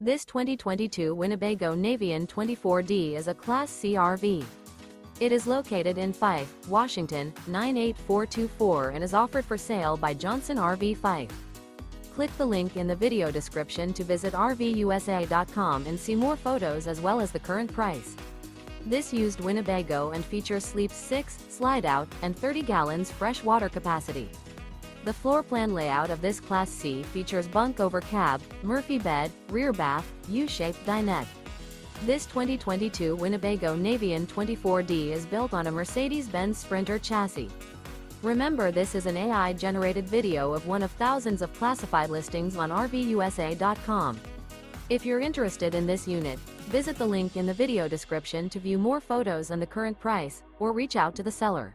This 2022 Winnebago Navion 24D is a Class C RV. It is located in Fife, Washington, 98424 and is offered for sale by Johnson RV Fife. Click the link in the video description to visit RVUSA.com and see more photos as well as the current price. This used Winnebago and features sleeps 6, slide-out, and 30 gallons fresh water capacity. The floor plan layout of this Class C features bunk over cab, Murphy bed, rear bath, U-shaped dinette. This 2022 Winnebago Navion 24D is built on a Mercedes-Benz Sprinter chassis. Remember, this is an AI-generated video of one of thousands of classified listings on RVUSA.com. If you're interested in this unit, visit the link in the video description to view more photos and the current price, or reach out to the seller.